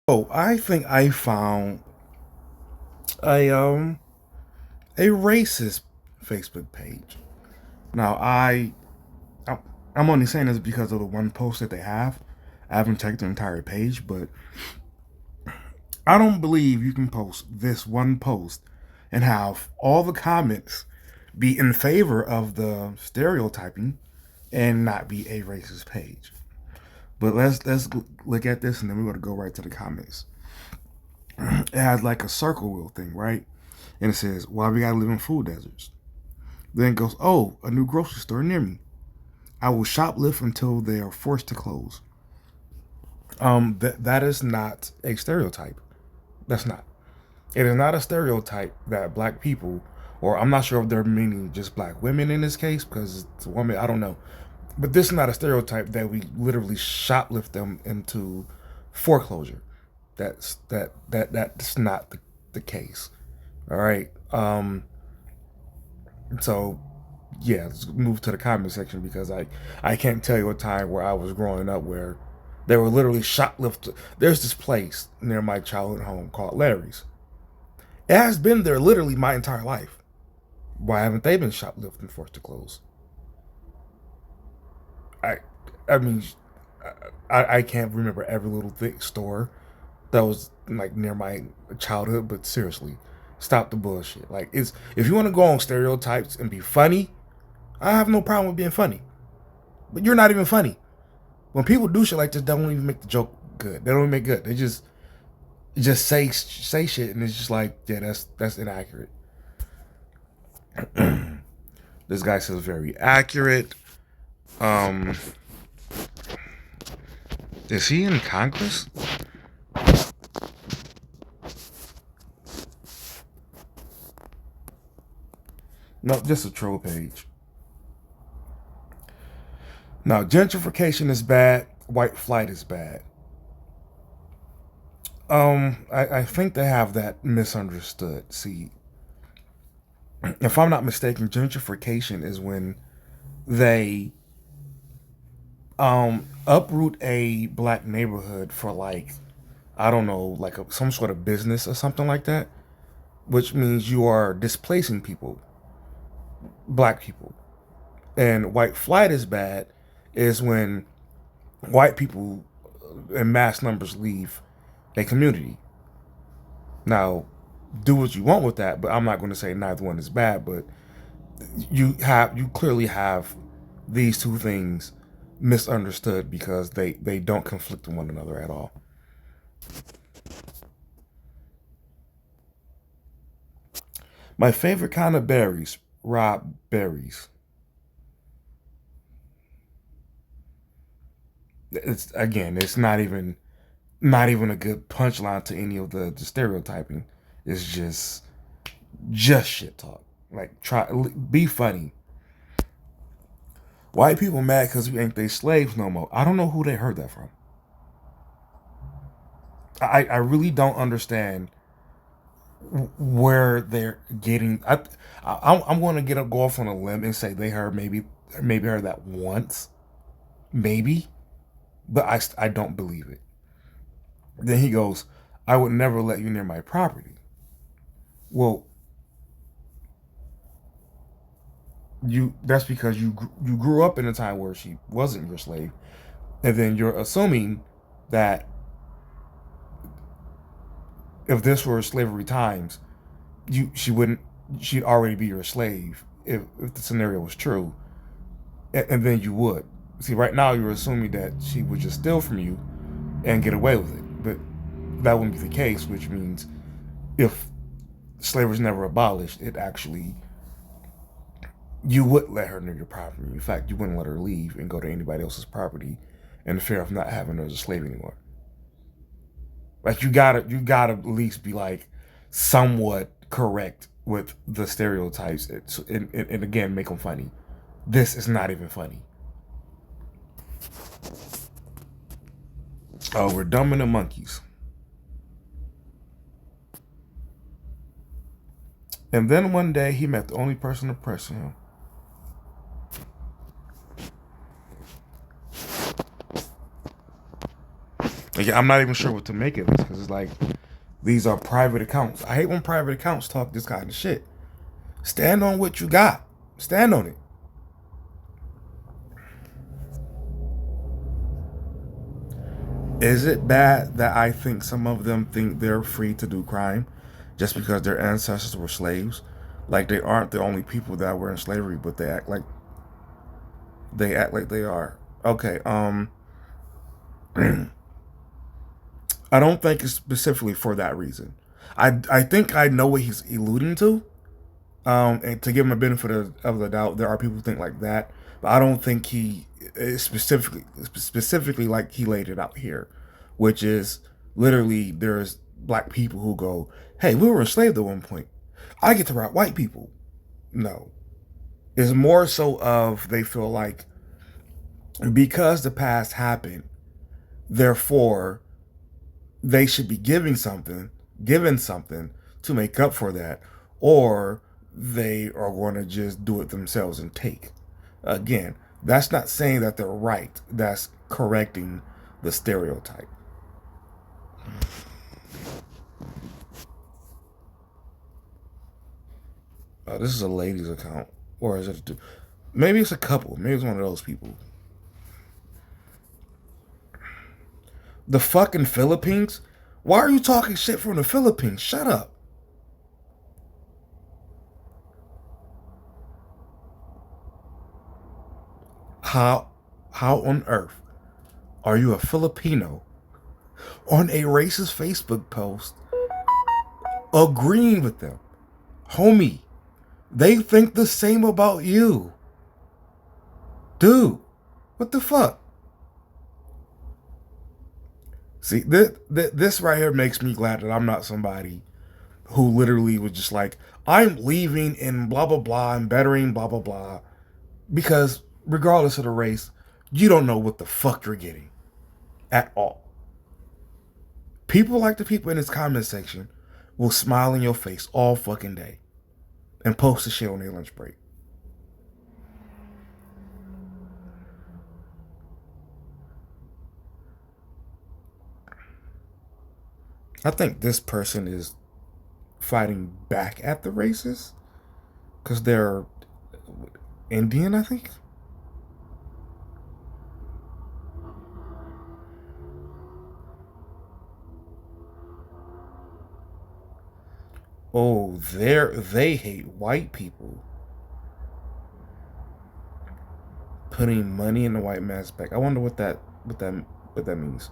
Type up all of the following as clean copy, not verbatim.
Oh, I think I found a um a racist Facebook page. Now I I'm only saying this because of the one post that they have. I haven't checked the entire page, but I don't believe you can post this one post and have all the comments be in favor of the stereotyping and not be a racist page. But let's look at this and then we're gonna go right to the comments. It has like a circle wheel thing, right? And it says, "Why we gotta live in food deserts?" Then it goes, "Oh, a new grocery store near me. I will shoplift until they are forced to close." That is not a stereotype. That's not. It is not a stereotype that black people, or I'm not sure if they're meaning just black women in this case because it's a woman. I don't know, but this is not a stereotype that we literally shoplift them into foreclosure. That's not the case. All right. So yeah, let's move to the comment section because I can't tell you a time where I was growing up where they were literally shoplifted. There's this place near my childhood home called Larry's. It has been there literally my entire life. Why haven't they been shoplifted and forced to close? I I mean I can't remember every little store that was like near my childhood, but seriously, stop the bullshit. Like it's if you want to go on stereotypes and be funny, I have no problem with being funny. But you're not even funny. When people do shit like this, they don't even make the joke good. They don't even make it good. They just say shit, and it's just like, yeah, that's inaccurate. This guy says very accurate. Um, is he in Congress? No, just a troll page. Now, gentrification is bad. White flight is bad. I think they have that misunderstood. See, if I'm not mistaken, gentrification is when they uproot a black neighborhood for like I don't know, like some sort of business or something like that, which means you are displacing people, black people. And white flight is bad is when white people in mass numbers leave a community. Now, do what you want with that, but I'm not going to say neither one is bad, but you clearly have these two things misunderstood because they don't conflict with one another at all. My favorite kind of berries, Rob berries. It's again, it's not even a good punchline to any of the stereotyping. It's just shit talk. Like try be funny. White people mad because we ain't they slaves no more. I don't know who they heard that from. I really don't understand where they're getting. I'm going to go off on a limb and say they heard maybe heard that once, maybe, but I don't believe it. Then he goes, "I would never let you near my property." Well, you that's because you grew up in a time where she wasn't your slave, and then you're assuming that if this were slavery times, you she wouldn't she'd already be your slave if the scenario was true, and then you would see right now you're assuming that she would just steal from you and get away with it, but that wouldn't be the case, which means if slavery was never abolished, it actually you would let her near your property. In fact, you wouldn't let her leave and go to anybody else's property in fear of not having her as a slave anymore. Like you gotta at least be like somewhat correct with the stereotypes and again make them funny. This is not even funny. Oh, we're dumbing the monkeys. And then one day he met the only person oppressing him. Like, I'm not even sure what to make of this because it's like these are private accounts. I hate when private accounts talk this kind of shit. Stand on what you got. Stand on it. Is it bad that I think some of them think they're free to do crime just because their ancestors were slaves? Like they aren't the only people that were in slavery, but they act like they are. Okay, I don't think it's specifically for that reason. I think I know what he's alluding to. And to give him a benefit of the doubt, there are people who think like that, but I don't think he is specifically like he laid it out here, which is literally there's black people who go, "Hey, we were enslaved at one point. I get to rob white people." No, it's more so of they feel like because the past happened, therefore they should be given something to make up for that, or they are going to just do it themselves and take. Again, that's not saying that they're right. That's correcting the stereotype. This is a ladies' account, or is it? Maybe it's a couple. Maybe it's one of those people. The fucking Philippines. Why are you talking shit from the Philippines? Shut up. How how on earth are you a Filipino on a racist Facebook post agreeing with them? Homie, they think the same about you. Dude, what the fuck? See, this right here makes me glad that I'm not somebody who literally was just like, I'm leaving and blah, blah, blah, and bettering blah, blah, blah. Because regardless of the race, you don't know what the fuck you're getting at all. People like the people in this comment section will smile in your face all fucking day and post the shit on their lunch break. I think this person is fighting back at the racists because they're Indian, I think. Oh, they hate white people. Putting money in the white man's back. I wonder what that means.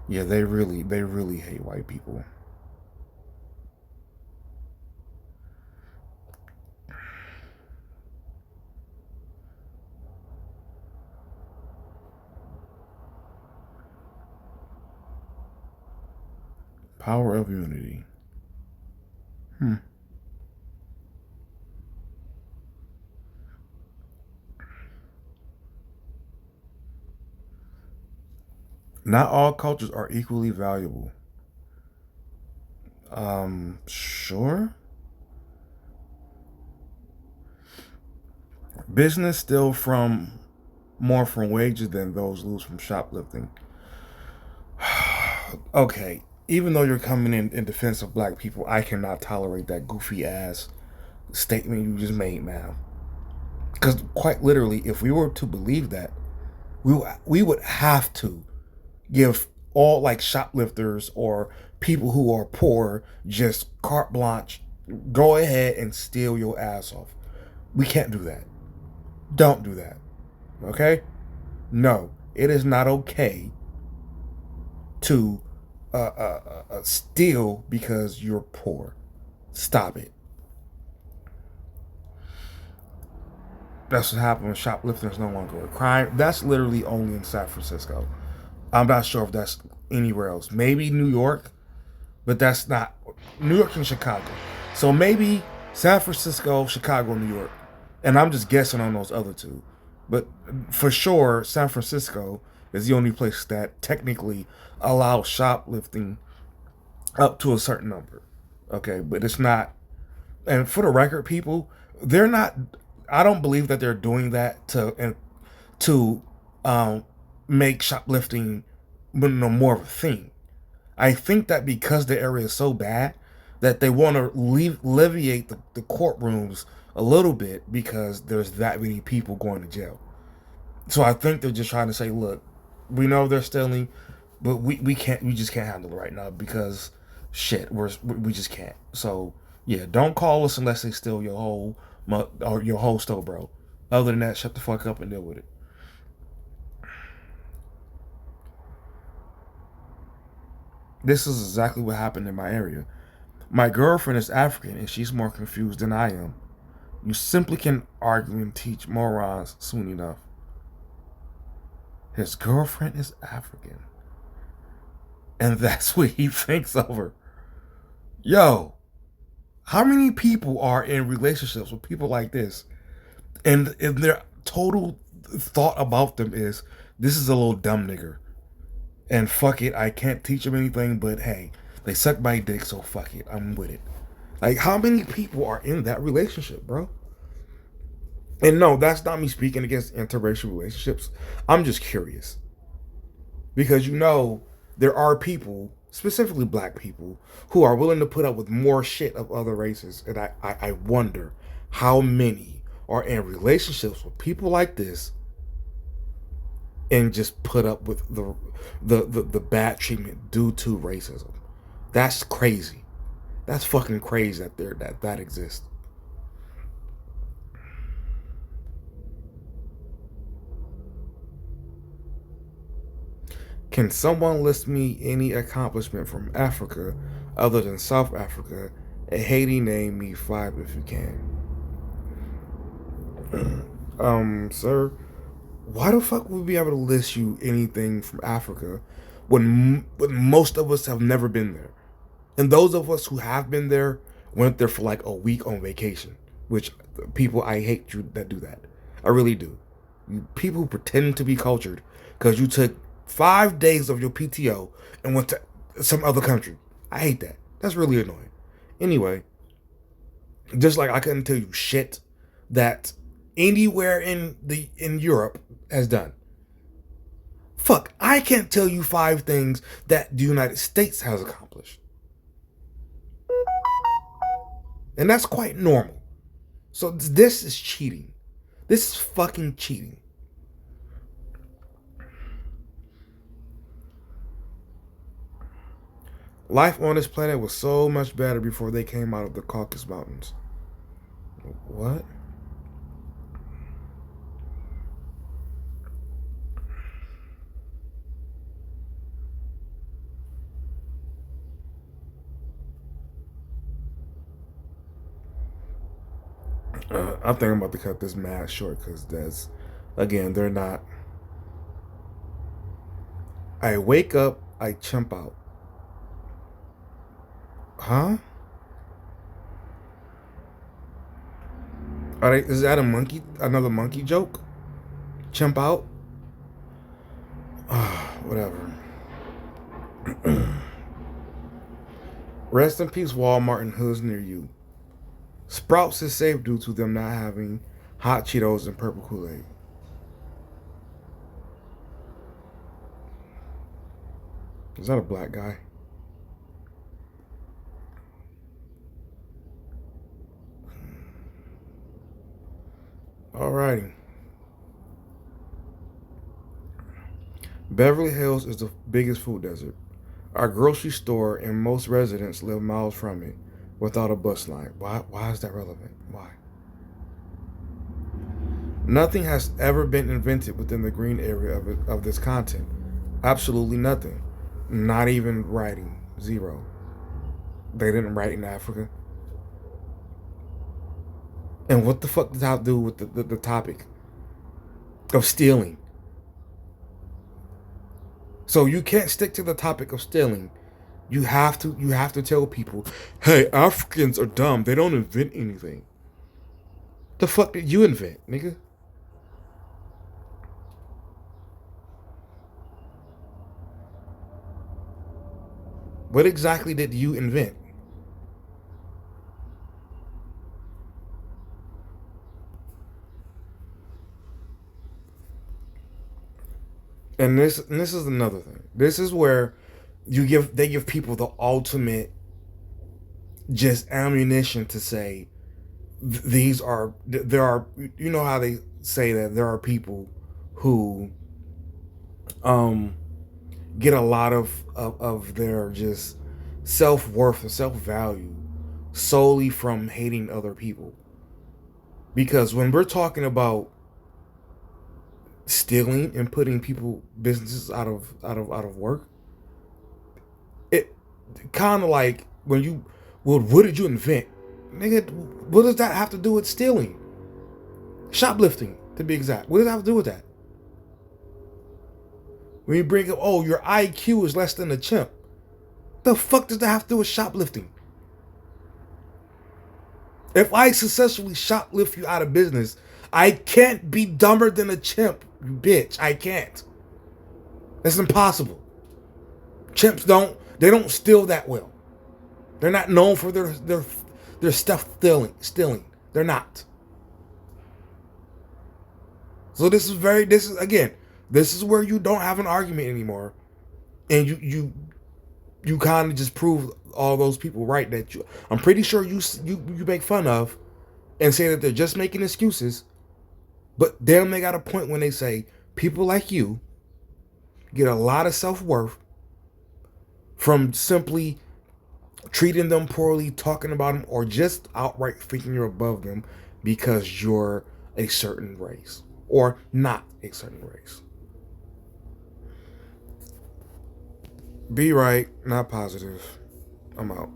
Yeah, they really hate white people. Power of unity. Hmm. Not all cultures are equally valuable. Sure. Business steal from more from wages than those lose from shoplifting. Okay, even though you're coming in defense of black people, I cannot tolerate that goofy ass statement you just made, man. Because quite literally, if we were to believe that, we would have to give all like shoplifters or people who are poor just carte blanche. Go ahead and steal your ass off. We can't do that. Don't do that. Okay? No, it is not okay to steal because you're poor. Stop it. That's what happened when shoplifting is no longer a crime. That's literally only in San Francisco. I'm not sure if that's anywhere else. Maybe New York, but that's not New York and Chicago. So maybe San Francisco, Chicago, New York. And I'm just guessing on those other two. But for sure, San Francisco is the only place that technically allows shoplifting up to a certain number. Okay, but it's not. And for the record, people, they're not. I don't believe that they're doing that to um, make shoplifting more of a thing. I think that because the area is so bad that they want to alleviate the courtrooms a little bit because there's that many people going to jail. So I think they're just trying to say, look, we know they're stealing, but we just can't handle it right now because shit, we just can't. So yeah, don't call us unless they steal your whole or your whole store, bro. Other than that, shut the fuck up and deal with it. This is exactly what happened in my area. My girlfriend is African and she's more confused than I am. You simply can argue and teach morons soon enough. His girlfriend is African. And that's what he thinks of her. Yo, how many people are in relationships with people like this? And their total thought about them is, this is a little dumb nigger. And fuck it, I can't teach them anything, but hey, they suck my dick, so fuck it, I'm with it. Like, how many people are in that relationship, bro? And no, that's not me speaking against interracial relationships. I'm just curious. Because there are people, specifically black people, who are willing to put up with more shit of other races. And I wonder how many are in relationships with people like this and just put up with the bad treatment due to racism. That's crazy. That's fucking crazy that exists. Can someone list me any accomplishment from Africa other than South Africa? And Haiti, name me five if you can. Sir, why the fuck would we be able to list you anything from Africa when most of us have never been there? And those of us who have been there went there for like a week on vacation, which people, I hate you that do that. I really do. You people who pretend to be cultured because you took 5 days of your PTO and went to some other country. I hate that. That's really annoying. Anyway, just like I couldn't tell you shit that anywhere in Europe has done. Fuck, I can't tell you five things that the United States has accomplished. And that's quite normal. So this is cheating. This is fucking cheating. Life on this planet was so much better before they came out of the Caucasus Mountains. What? I think I'm about to cut this mad short because again, they're not. I wake up, I chump out. Huh? Is that another monkey joke? Chump out? Whatever. Rest in peace, Walmart and hoods near you. Sprouts is safe due to them not having hot Cheetos and purple Kool-Aid. Is that a black guy? Alrighty. Beverly Hills is the biggest food desert. Our grocery store and most residents live miles from it without a bus line. Why is that relevant? Why? Nothing has ever been invented within the green area of this content. Absolutely nothing. Not even writing. Zero. They didn't write in Africa. And what the fuck does that do with the topic of stealing? So you can't stick to the topic of stealing. You have to tell people, hey, Africans are dumb. They don't invent anything. The fuck did you invent, nigga? What exactly did you invent? And this is another thing. This is where they give people the ultimate just ammunition to say there are, you know how they say that there are people who um get a lot of their just self-worth and self-value solely from hating other people. Because when we're talking about stealing and putting people businesses out of work, it kind of like when you, well, what did you invent, nigga? What does that have to do with stealing? Shoplifting, to be exact. What does that have to do with that? When you bring up, oh, your IQ is less than a chimp, the fuck does that have to do with shoplifting? If I successfully shoplift you out of business, I can't be dumber than a chimp, you bitch. I can't. It's impossible. Chimps don't steal that well. They're not known for their stuff stealing. They're not. So this is again, this is where you don't have an argument anymore, and you kind of just prove all those people right that I'm pretty sure you make fun of and say that they're just making excuses, but damn, they got a point when they say people like you get a lot of self-worth from simply treating them poorly, talking about them, or just outright thinking you're above them because you're a certain race or not a certain race. Be right, not positive. I'm out.